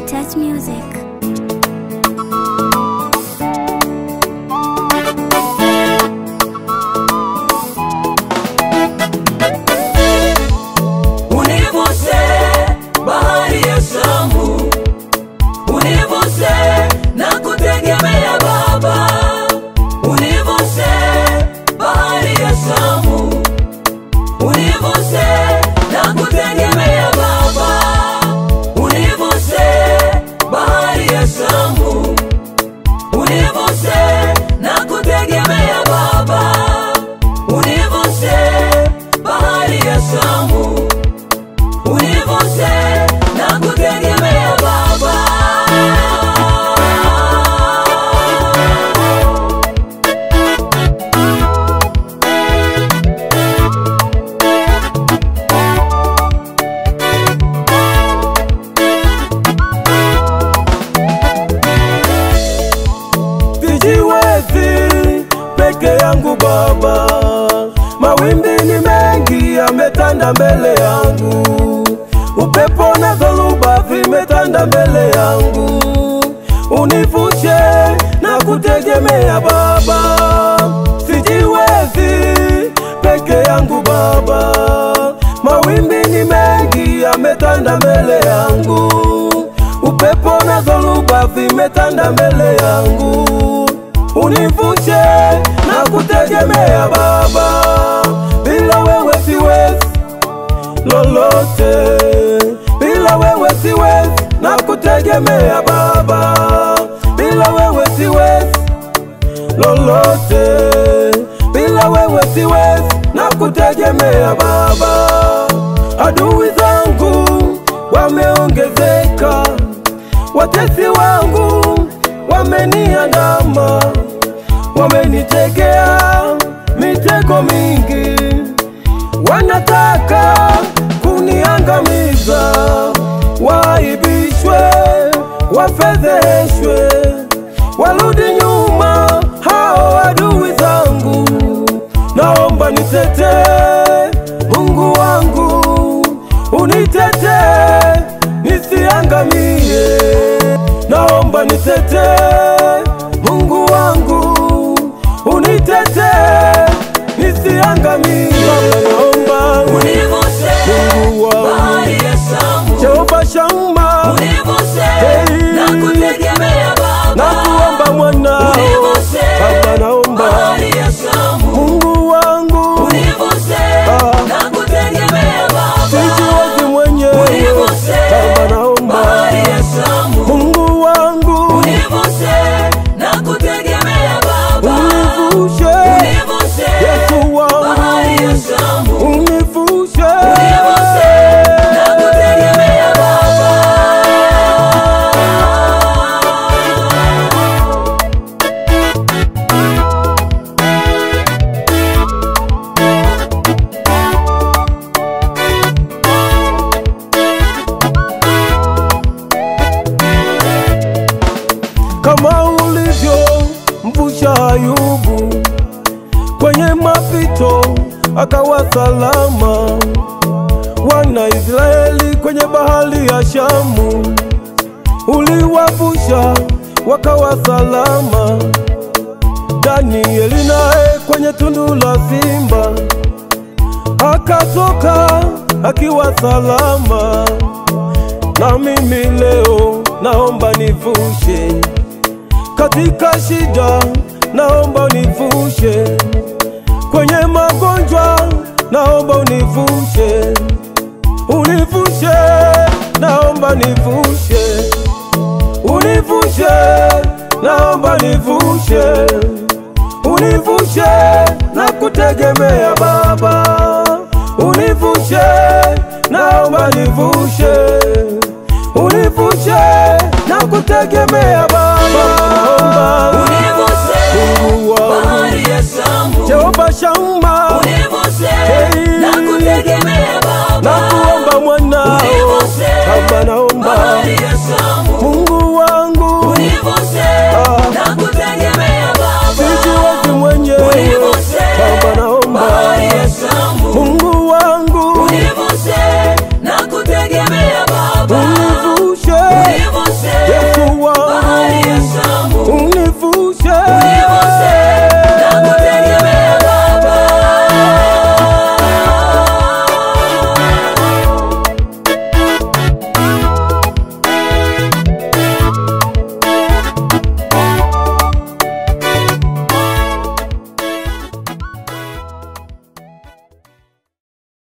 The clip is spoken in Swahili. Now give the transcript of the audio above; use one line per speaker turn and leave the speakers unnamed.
Touch Music.
Univuse bahari ya Shamu, univuse na kutegemea Baba. Univuse bahari ya Shamu, univuse na kutegemea Baba. Univuse bahari ya Shamu, univuse na kutegemea Baba. Univuse bahari ya Shamu, univuse na kutegemea Baba.
Sijiwezi peke yangu Baba, mawimbi ni mengi yametanda mbele yangu, upepo na dhoruba vimetanda mbele yangu. Univushe na kutegemea Baba, sijiwezi peke yangu Baba, mawimbi ni mengi yametanda mbele yangu, upepo na dhoruba vimetanda mbele yangu. Univushe na kutegemea Baba, bila wewe siwezi lolote, bila wewe siwezi na kutegemea Baba, bila wewe siwezi lolote, bila wewe siwezi na kutegemea Baba. Adui zangu wameongezeka, watesi wangu wameniandama, wamenitegea mitego mingi, wanataka kuniangamiza, waibishwe, wafedheshwe, warudi nyuma hao adui zangu. Naomba nitetee Mungu wangu, unitetee nisiangamie. Naomba nitetee Mungu wangu, unitetee nisiangamie. Naomba
Univuse bahari ya Shamu,
Jehova Shama,
univuse na kutegemea Baba.
nakuomba mwana
Univuse
Baba, naomba
bahari ya Shamu,
Mungu wangu,
univuse na kutegemea Baba.
sijiwezi mwenyewe
Univuse
Baba, naomba
bahari ya Shamu,
Mungu wangu,
univuse na kutegemea Baba.
univushe
Univuse
Yesu wangu,
bahari ya Shamu,
univushe
univuse na kutegemea Baba.
kama ulivyo mvusha Ayubu kwenye mapito akawa salama, wana Israeli kwenye bahari ya Shamu uliwavusha wakawa salama. Danieli naye kwenye tundu la simba akatoka akiwa salama. Na mimi leo naomba nivushe katika shida, naomba univushe kwenye magonjwa, naomba univushe, univushe, naomba nivushe, univushe, naomba nivushe, univushe na kutegemea Baba, univushe, naomba nivushe, univushe na kutegemea Baba.
Univuse
Mungu wangu,
bahari ya Shamu,
Jehova Shama,